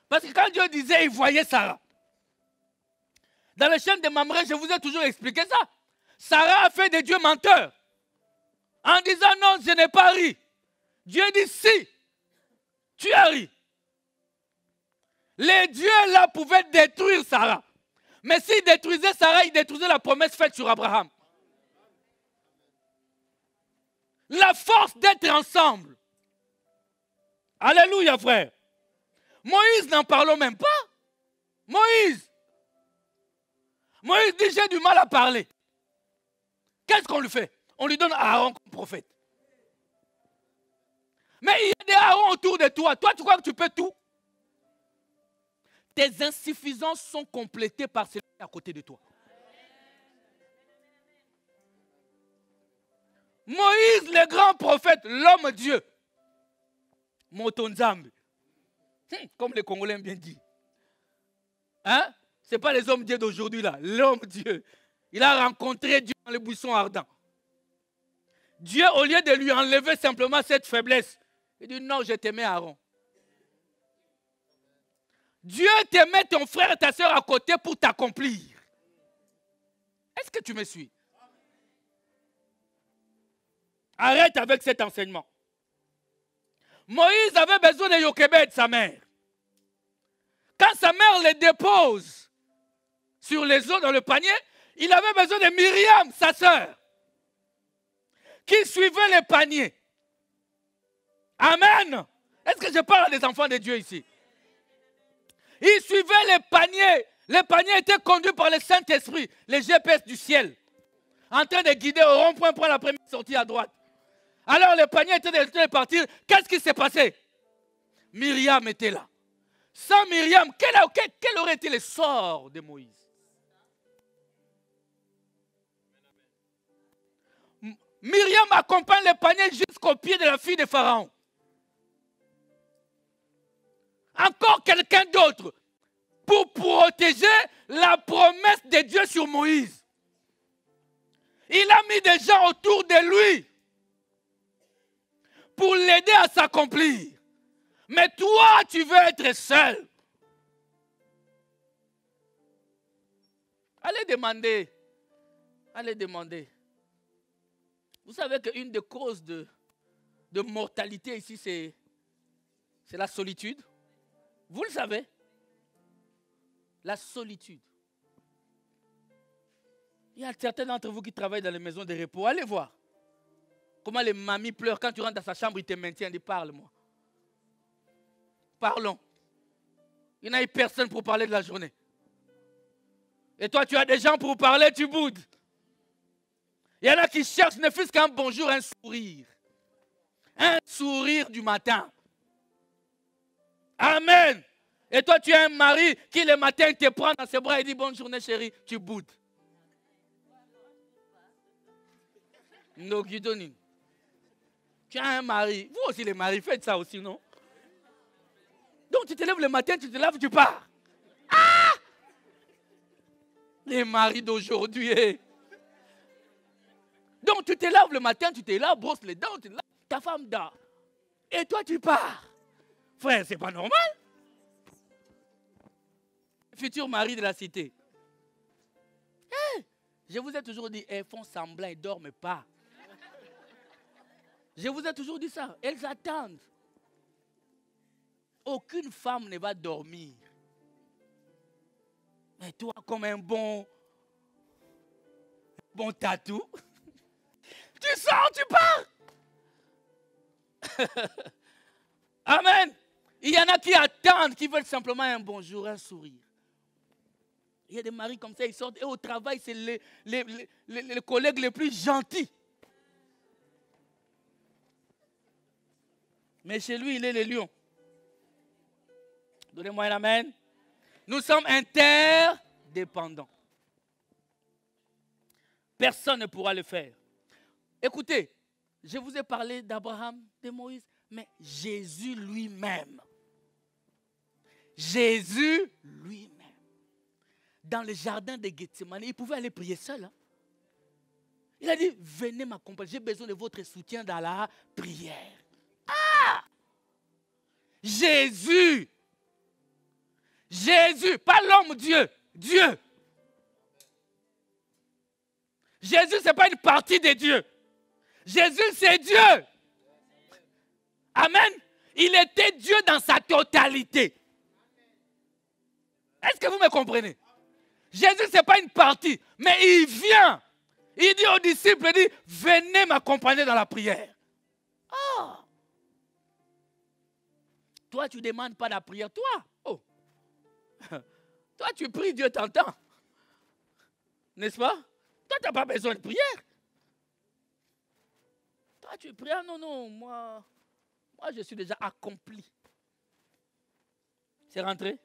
Parce que quand Dieu disait, il voyait Sarah. Dans le chant de Mamré, je vous ai toujours expliqué ça. Sarah a fait de Dieu menteur. En disant non, je n'ai pas ri. Dieu dit si, tu as ri. Les dieux là pouvaient détruire Sarah. Mais s'il détruisait Sarah, il détruisait la promesse faite sur Abraham. La force d'être ensemble. Alléluia, frère. Moïse, n'en parlons même pas. Moïse dit, j'ai du mal à parler. Qu'est-ce qu'on lui fait? On lui donne Aaron comme prophète. Mais il y a des Aaron autour de toi. Toi, tu crois que tu peux tout? tes insuffisances sont complétées par celui qui est à côté de toi. Moïse, le grand prophète, l'homme Dieu. Motonzambe. Comme les Congolais aiment bien dit. Hein? Ce n'est pas les hommes Dieu d'aujourd'hui là. L'homme Dieu. Il a rencontré Dieu dans les buissons ardents. Dieu, au lieu de lui enlever simplement cette faiblesse, il dit non, je t'aimais Aaron. Dieu te met ton frère et ta soeur à côté pour t'accomplir. Est-ce que tu me suis? Arrête avec cet enseignement. Moïse avait besoin de Yokebed, sa mère. Quand sa mère le dépose sur les eaux dans le panier, il avait besoin de Myriam, sa sœur, qui suivait les paniers. Amen. Est-ce que je parle des enfants de Dieu ici? Ils suivaient les paniers. Les paniers étaient conduits par le Saint-Esprit, les GPS du ciel, en train de guider au rond-point pour la première sortie à droite. Alors les paniers étaient de partir. Qu'est-ce qui s'est passé? Myriam était là. Sans Myriam, quel aurait été le sort de Moïse? Myriam accompagne les paniers jusqu'au pied de la fille de Pharaon. Encore quelqu'un d'autre pour protéger la promesse de Dieu sur Moïse. Il a mis des gens autour de lui pour l'aider à s'accomplir. Mais toi, tu veux être seul. Allez demander. Allez demander. Vous savez qu'une des causes de mortalité ici, c'est la solitude. Vous le savez. La solitude. Il y a certains d'entre vous qui travaillent dans les maisons de repos. Allez voir. Comment les mamies pleurent quand tu rentres dans sa chambre, ils te maintiennent. Ils disent, parle-moi. Parlons. Il n'y a personne pour parler de la journée. Et toi, tu as des gens pour parler, tu boudes. Il y en a qui cherchent ne fût-ce qu'un bonjour, un sourire. Un sourire du matin. Amen. Et toi, tu as un mari qui le matin te prend dans ses bras et dit bonne journée chérie, tu boudes. No, tu as un mari. Vous aussi les maris, faites ça aussi, non? Donc tu te lèves le matin, tu te laves, tu pars. Ah! Les maris d'aujourd'hui. Donc tu te laves le matin, tu te laves, brosses les dents, tu te laves, ta femme dort. Et toi tu pars. Frère, c'est pas normal. Futur mari de la cité. Hey, je vous ai toujours dit, elles font semblant, elles ne dorment pas. Je vous ai toujours dit ça. Elles attendent. Aucune femme ne va dormir. Mais toi, comme un bon tatou, tu sors, tu pars. Amen. Il y en a qui attendent, qui veulent simplement un bonjour, un sourire. Il y a des maris comme ça, ils sortent et au travail, c'est les collègues les plus gentils. Mais chez lui, il est le lion. Donnez-moi un amen. Nous sommes interdépendants. Personne ne pourra le faire. Écoutez, je vous ai parlé d'Abraham, de Moïse, mais Jésus lui-même. Jésus lui-même. Dans le jardin de Gethsemane, il pouvait aller prier seul. Hein? Il a dit, venez m'accompagner, j'ai besoin de votre soutien dans la prière. Ah! Jésus! Jésus, pas l'homme Dieu, Dieu. Jésus, ce n'est pas une partie de Dieu. Jésus, c'est Dieu. Amen. Il était Dieu dans sa totalité. Est-ce que vous me comprenez? Jésus, ce n'est pas une partie, mais il vient. Il dit aux disciples, il dit, venez m'accompagner dans la prière. Oh. Toi, tu ne demandes pas la prière, toi. Oh. Toi, tu pries, Dieu t'entend. N'est-ce pas? Toi, tu n'as pas besoin de prière. Toi, tu pries, ah, non, moi, je suis déjà accompli. C'est rentré?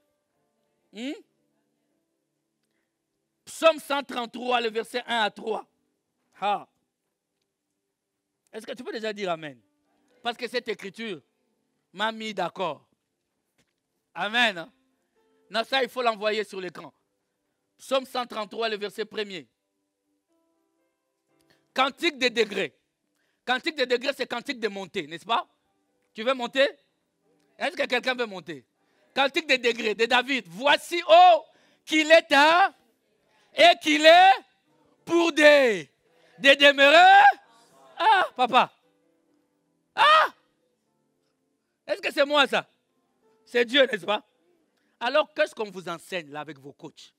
Psaume 133, le verset 1 à 3. Ah. Est-ce que tu peux déjà dire Amen? Parce que cette écriture m'a mis d'accord. Amen. Hein? Non, ça, il faut l'envoyer sur l'écran. Psaume 133, le verset 1er. Cantique des degrés. Cantique des degrés, c'est cantique de montée, n'est-ce pas? Tu veux monter? Est-ce que quelqu'un veut monter? Cantique des degrés de David. Voici, oh, qu'il est à et qu'il est pour des demeurés. Ah, papa. Ah! Est-ce que c'est moi ça? C'est Dieu, n'est-ce pas? Alors, qu'est-ce qu'on vous enseigne là avec vos coachs?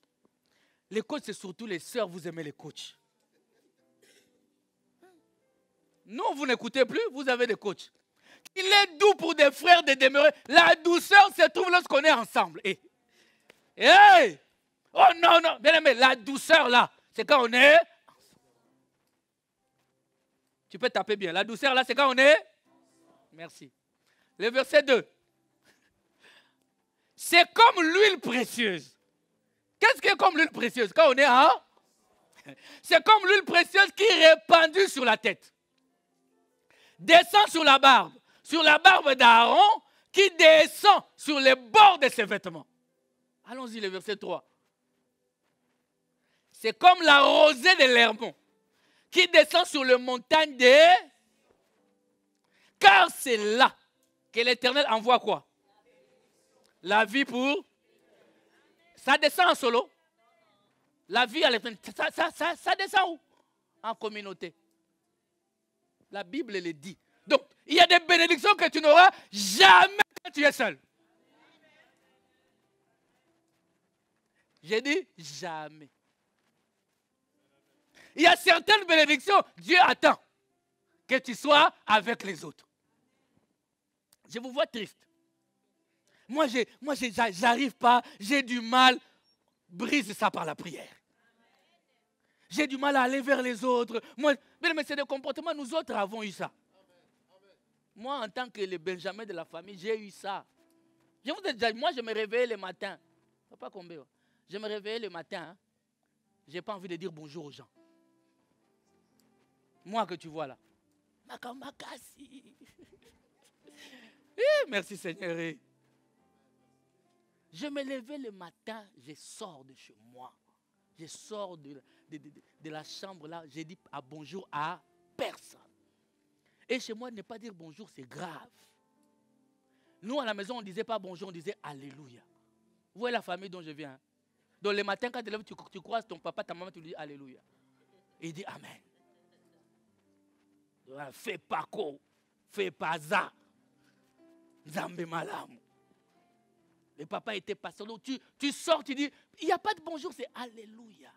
Les coachs, c'est surtout les sœurs, vous aimez les coachs. Non, vous n'écoutez plus, vous avez des coachs. Il est doux pour des frères de demeurer. La douceur se trouve lorsqu'on est ensemble. Hey! Oh non, non, bien aimé, la douceur là, c'est quand on est. Tu peux taper bien. La douceur là, c'est quand on est. Merci. Le verset 2. C'est comme l'huile précieuse. Qu'est-ce qui est comme l'huile précieuse? Quand on est en. C'est comme l'huile précieuse qui est répandue sur la tête. Descend sur la barbe d'Aaron, qui descend sur les bords de ses vêtements. Allons-y, le verset 3. C'est comme la rosée de l'Hermon, qui descend sur les montagnes des... Car c'est là que l'Éternel envoie quoi? La vie pour... Ça descend en solo. La vie à l'Éternel, ça descend où? En communauté. La Bible le dit. Donc, il y a des bénédictions que tu n'auras jamais quand tu es seul. J'ai dit jamais. Il y a certaines bénédictions, Dieu attend que tu sois avec les autres. Je vous vois triste. Moi, j'arrive pas, j'ai du mal. Brise ça par la prière. J'ai du mal à aller vers les autres. Moi, mais c'est des comportements, nous autres avons eu ça. Moi, en tant que le Benjamin de la famille, j'ai eu ça. Je vous ai déjà dit, moi, je me réveillais le matin. Papa Combé, je me réveillais le matin. Hein. Je n'ai pas envie de dire bonjour aux gens. Moi que tu vois là. Makamakasi. Merci Seigneur. Je me levais le matin, je sors de chez moi. Je sors de la chambre là, j'ai dit bonjour à personne. Et chez moi, ne pas dire bonjour, c'est grave. Nous, à la maison, on ne disait pas bonjour, on disait Alléluia. Vous voyez la famille dont je viens. Hein? Donc, le matin, quand tu lèves, tu croises ton papa, ta maman, tu lui dis Alléluia. Et il dit Amen. Donc, fais pas quoi, fais pas ça. Nzambe malam. Le papa était pasteur. Donc, tu sors, tu dis il n'y a pas de bonjour, c'est Alléluia.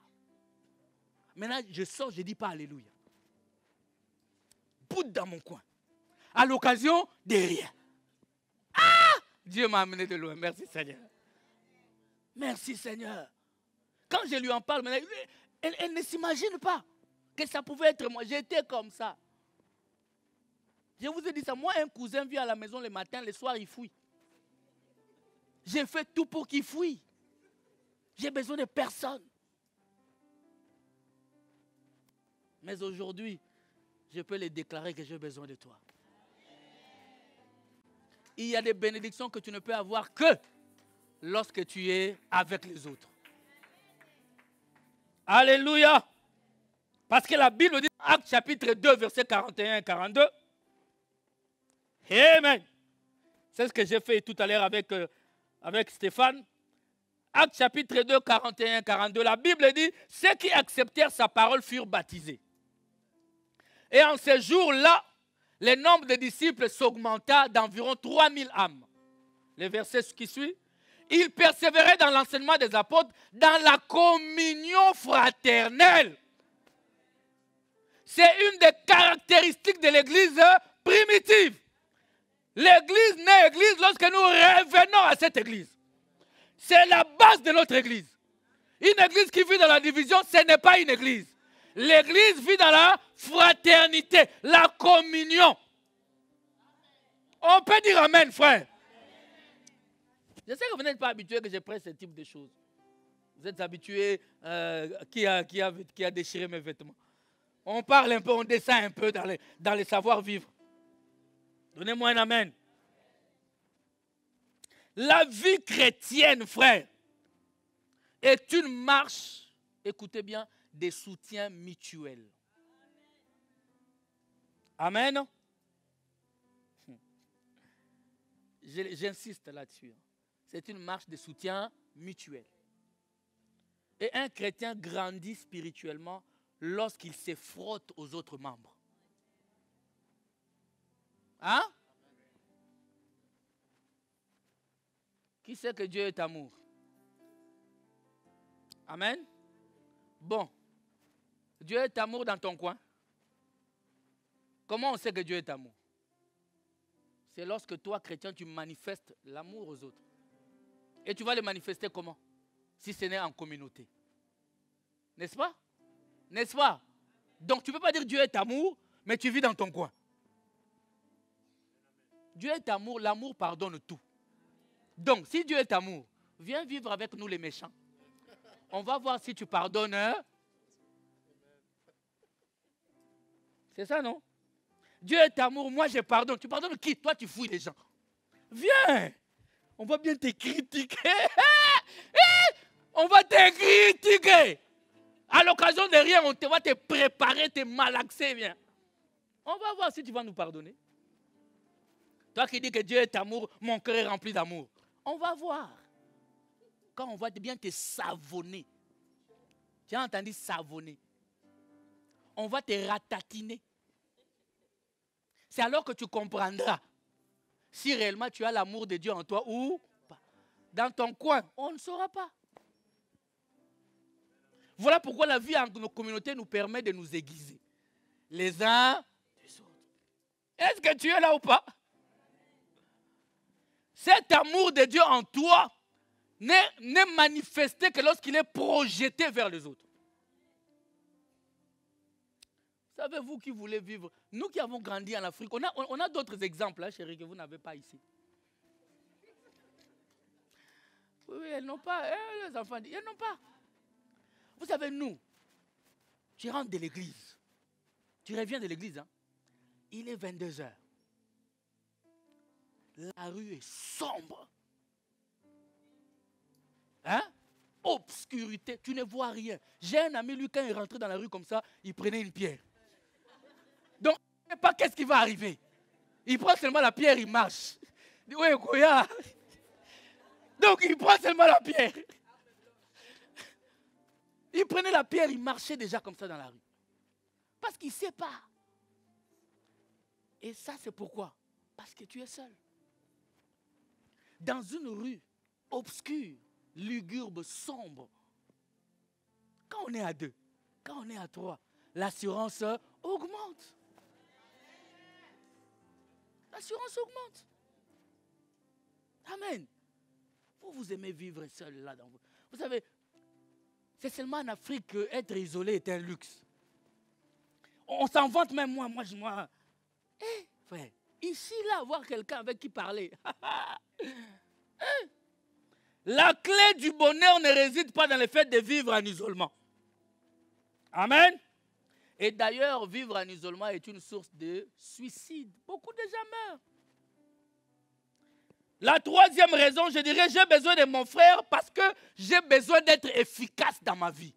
Maintenant, je sors, je ne dis pas Alléluia. Bout dans mon coin. À l'occasion de rien. Ah! Dieu m'a amené de loin. Merci Seigneur. Merci Seigneur. Quand je lui en parle, elle ne s'imagine pas que ça pouvait être moi. J'étais comme ça. Je vous ai dit ça. Moi, un cousin vient à la maison le matin, le soir, il fouille. J'ai fait tout pour qu'il fouille. J'ai besoin de personne. Mais aujourd'hui, je peux les déclarer que j'ai besoin de toi. Il y a des bénédictions que tu ne peux avoir que lorsque tu es avec les autres. Alléluia. Parce que la Bible dit, Actes chapitre 2, versets 41 et 42. Amen. C'est ce que j'ai fait tout à l'heure avec Stéphane. Actes chapitre 2, 41 et 42. La Bible dit, ceux qui acceptèrent sa parole furent baptisés. Et en ces jours-là, le nombre de disciples s'augmenta d'environ 3000 âmes. Le verset qui suit. Ils persévéraient dans l'enseignement des apôtres, dans la communion fraternelle. C'est une des caractéristiques de l'église primitive. L'église n'est église lorsque nous revenons à cette église. C'est la base de notre église. Une église qui vit dans la division, ce n'est pas une église. L'église vit dans la fraternité, la communion. On peut dire amen, frère. Je sais que vous n'êtes pas habitué que je prenne ce type de choses. Vous êtes habitué qui a déchiré mes vêtements. On parle un peu, on descend un peu dans les savoir-vivre. Donnez-moi un amen. La vie chrétienne, frère, est une marche, écoutez bien, des soutiens mutuels. Amen. J'insiste là-dessus. C'est une marche de soutien mutuel. Et un chrétien grandit spirituellement lorsqu'il se frotte aux autres membres. Hein? Qui sait que Dieu est amour? Amen. Bon. Dieu est amour dans ton coin. Comment on sait que Dieu est amour? C'est lorsque toi, chrétien, tu manifestes l'amour aux autres. Et tu vas le manifester comment? Si ce n'est en communauté. N'est-ce pas? N'est-ce pas? Donc tu ne peux pas dire Dieu est amour, mais tu vis dans ton coin. Dieu est amour, l'amour pardonne tout. Donc si Dieu est amour, viens vivre avec nous les méchants. On va voir si tu pardonnes. C'est ça, non? Dieu est amour, moi je pardonne. Tu pardonnes qui? Toi tu fouilles les gens. Viens! On va bien te critiquer. On va te critiquer. À l'occasion de rien, on va te préparer, te malaxer. Viens. On va voir si tu vas nous pardonner. Toi qui dis que Dieu est amour, mon cœur est rempli d'amour. On va voir. Quand on va bien te savonner. Tu as entendu savonner? On va te ratatiner. C'est alors que tu comprendras si réellement tu as l'amour de Dieu en toi ou pas. Dans ton coin, on ne saura pas. Voilà pourquoi la vie en nos communautés nous permet de nous aiguiser. Les uns des autres. Est-ce que tu es là ou pas? Cet amour de Dieu en toi n'est manifesté que lorsqu'il est projeté vers les autres. Savez-vous qui voulez vivre? Nous qui avons grandi en Afrique, on a d'autres exemples, hein, chérie, que vous n'avez pas ici. Oui, elles n'ont pas. Les enfants disent, elles n'ont pas. Vous savez, nous, tu rentres de l'église. Tu reviens de l'église, hein? Il est 22h. La rue est sombre. Hein? Obscurité, tu ne vois rien. J'ai un ami, lui, quand il rentrait dans la rue comme ça, il prenait une pierre. Donc, il ne sait pas qu'est-ce qui va arriver. Il prend seulement la pierre, il marche. Il dit, oui, Goya. Donc, il prend seulement la pierre. Il prenait la pierre, il marchait déjà comme ça dans la rue. Parce qu'il ne sait pas. Et ça, c'est pourquoi? Parce que tu es seul. Dans une rue obscure, lugubre, sombre. Quand on est à 2, quand on est à 3, l'assurance augmente. L'assurance augmente. Amen. Vous aimez vivre seul là dans vous. Vous savez, c'est seulement en Afrique qu'être isolé est un luxe. On s'en vante même moi. Frère, ici, là, avoir quelqu'un avec qui parler. La clé du bonheur ne réside pas dans le fait de vivre en isolement. Amen. Et d'ailleurs, vivre en isolement est une source de suicide. Beaucoup de gens meurent. La troisième raison, je dirais, j'ai besoin de mon frère parce que j'ai besoin d'être efficace dans ma vie.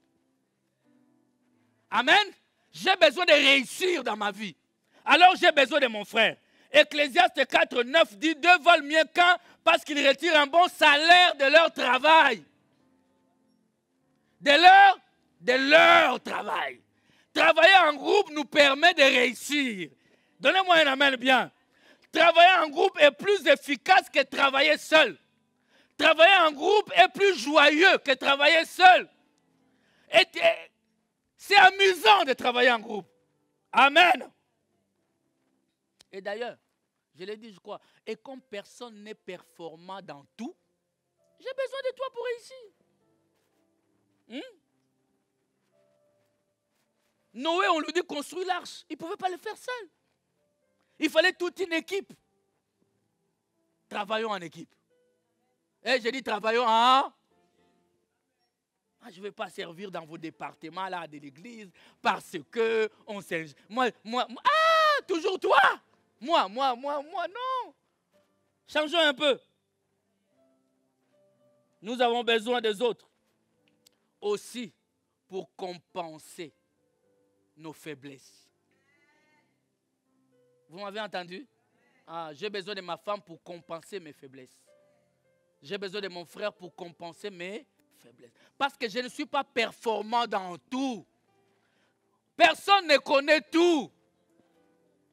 Amen. J'ai besoin de réussir dans ma vie. Alors j'ai besoin de mon frère. Ecclésiaste 4, 9 dit, deux valent mieux qu'un parce qu'ils retirent un bon salaire de leur travail. De leur travail. Travailler en groupe nous permet de réussir. Donnez-moi un amen bien. Travailler en groupe est plus efficace que travailler seul. Travailler en groupe est plus joyeux que travailler seul. Et c'est amusant de travailler en groupe. Amen. Et d'ailleurs, je l'ai dit, je crois, et comme personne n'est performant dans tout, j'ai besoin de toi pour réussir. Noé, on lui dit construire l'arche. Il ne pouvait pas le faire seul. Il fallait toute une équipe. Travaillons en équipe. Et j'ai dit, travaillons en... Ah, je ne vais pas servir dans vos départements là de l'église parce que on s'est... Ah, toujours toi. Moi, non. Changeons un peu. Nous avons besoin des autres aussi pour compenser nos faiblesses. Vous m'avez entendu? Ah, j'ai besoin de ma femme pour compenser mes faiblesses. J'ai besoin de mon frère pour compenser mes faiblesses. Parce que je ne suis pas performant dans tout. Personne ne connaît tout.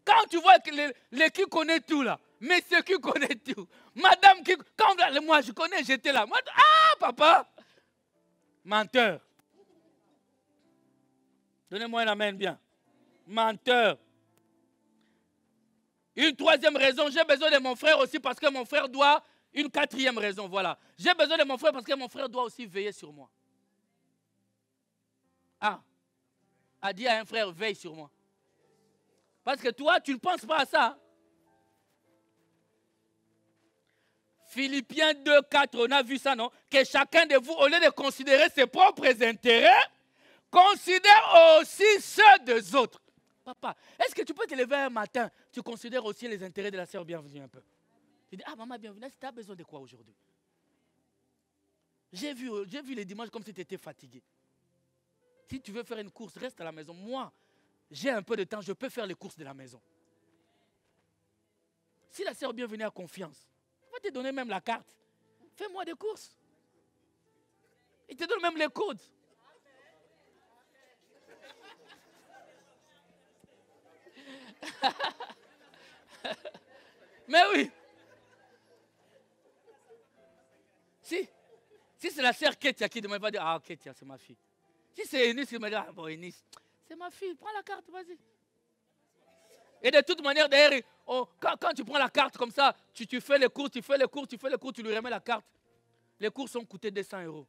Quand tu vois que les qui connaît tout là, monsieur qui connaît tout, madame qui... Quand moi je connais, j'étais là. Moi, ah papa, menteur. Donnez-moi un amen bien. Menteur. Une troisième raison, j'ai besoin de mon frère aussi parce que mon frère doit... Une quatrième raison, voilà. J'ai besoin de mon frère parce que mon frère doit aussi veiller sur moi. Ah, a dit à un frère, veille sur moi. Parce que toi, tu ne penses pas à ça. Philippiens 2, 4, on a vu ça, non? Que chacun de vous, au lieu de considérer ses propres intérêts, considère aussi ceux des autres. Papa, est-ce que tu peux te lever un matin, tu considères aussi les intérêts de la sœur bienvenue un peu? Tu dis, ah maman bienvenue, tu as besoin de quoi aujourd'hui? J'ai vu les dimanches comme si tu étais fatigué. Si tu veux faire une course, reste à la maison. Moi, j'ai un peu de temps, je peux faire les courses de la maison. Si la sœur bienvenue a confiance, elle va te donner même la carte. Fais-moi des courses. Il te donne même les codes. Mais oui. Si c'est la sœur Ketia qui demande, va dire, ah Ketia, c'est ma fille. Si c'est Eunice, il va dire, ah bon Eunice, c'est ma fille, prends la carte, vas-y. Et de toute manière, d'ailleurs, quand tu prends la carte comme ça, tu fais les cours, tu lui remets la carte. Les cours sont coûtés 200 €.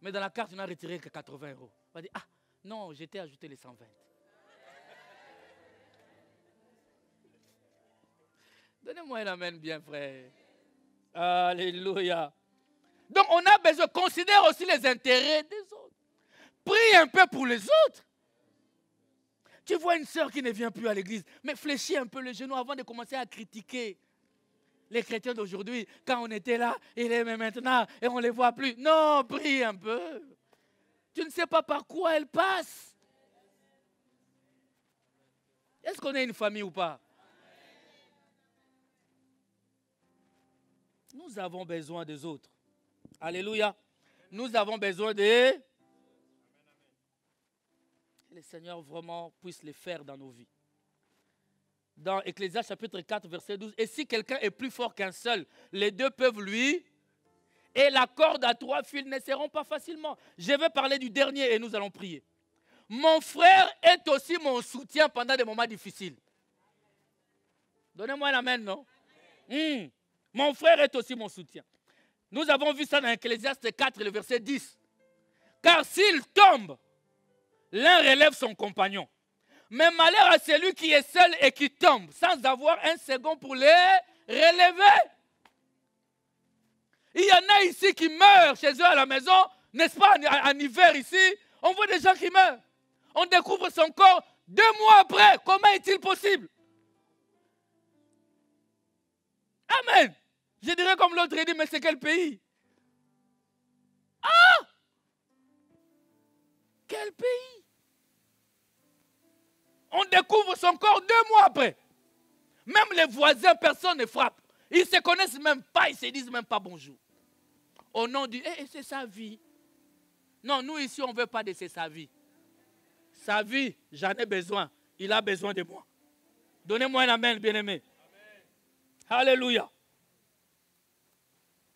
Mais dans la carte, tu n'as retiré que 80 €. On va dire, ah non, j'ai ajouté les 120. Donnez-moi un amen bien, frère. Alléluia. Donc, on a besoin, considère aussi les intérêts des autres. Prie un peu pour les autres. Tu vois une sœur qui ne vient plus à l'église, mais fléchis un peu le genou avant de commencer à critiquer les chrétiens d'aujourd'hui. Quand on était là, il est maintenant, et on ne les voit plus. Non, prie un peu. Tu ne sais pas par quoi elle passe. Est-ce qu'on est une famille ou pas? Nous avons besoin des autres. Alléluia. Nous avons besoin de... Le Seigneur vraiment puisse les faire dans nos vies. Dans Ecclésiaste chapitre 4, verset 12. Et si quelqu'un est plus fort qu'un seul, les deux peuvent lui... Et la corde à 3 fils ne seront pas facilement. Je vais parler du dernier et nous allons prier. Mon frère est aussi mon soutien pendant des moments difficiles. Donnez-moi un amen, non? Mon frère est aussi mon soutien. Nous avons vu ça dans Ecclésiaste 4, le verset 10. Car s'il tombe, l'un relève son compagnon. Mais malheur à celui qui est seul et qui tombe, sans avoir un second pour les relever. Il y en a ici qui meurent chez eux à la maison, n'est-ce pas, en hiver ici, on voit des gens qui meurent. On découvre son corps 2 mois après. Comment est-il possible? Amen. Je dirais comme l'autre, il dit, mais c'est quel pays? Ah! Quel pays? On découvre son corps 2 mois après. Même les voisins, personne ne frappe. Ils ne se connaissent même pas, ils ne se disent même pas bonjour. Au nom du, c'est sa vie. Non, nous ici, on ne veut pas de c'est sa vie. Sa vie, j'en ai besoin. Il a besoin de moi. Donnez-moi un amen, bien-aimé. Alléluia.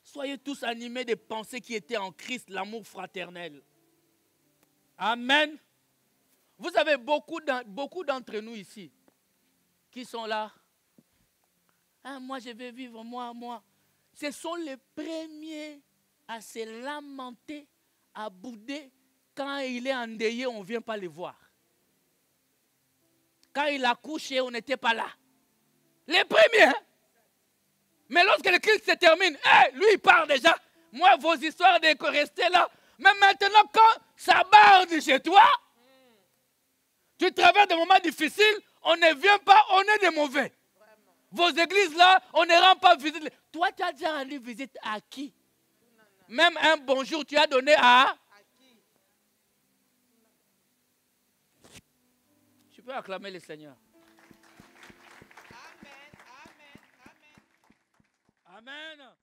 Soyez tous animés des pensées qui étaient en Christ, l'amour fraternel. Amen. Vous avez beaucoup d'entre nous ici qui sont là. Ah, moi, je vais vivre, moi. Ce sont les premiers à se lamenter, à bouder. Quand il est endeuillé, on ne vient pas le voir. Quand il a couché, on n'était pas là. Les premiers. Hein? Mais lorsque le culte se termine, lui, il part déjà. Moi, vos histoires de rester là. Mais maintenant, quand ça barde chez toi, tu traverses des moments difficiles, on ne vient pas, on est des mauvais. Vos églises là, on ne rend pas visite. Toi, tu as déjà rendu visite à qui? Même un bonjour, tu as donné à qui? Tu peux acclamer le Seigneur. Amen, amen, amen. Amen.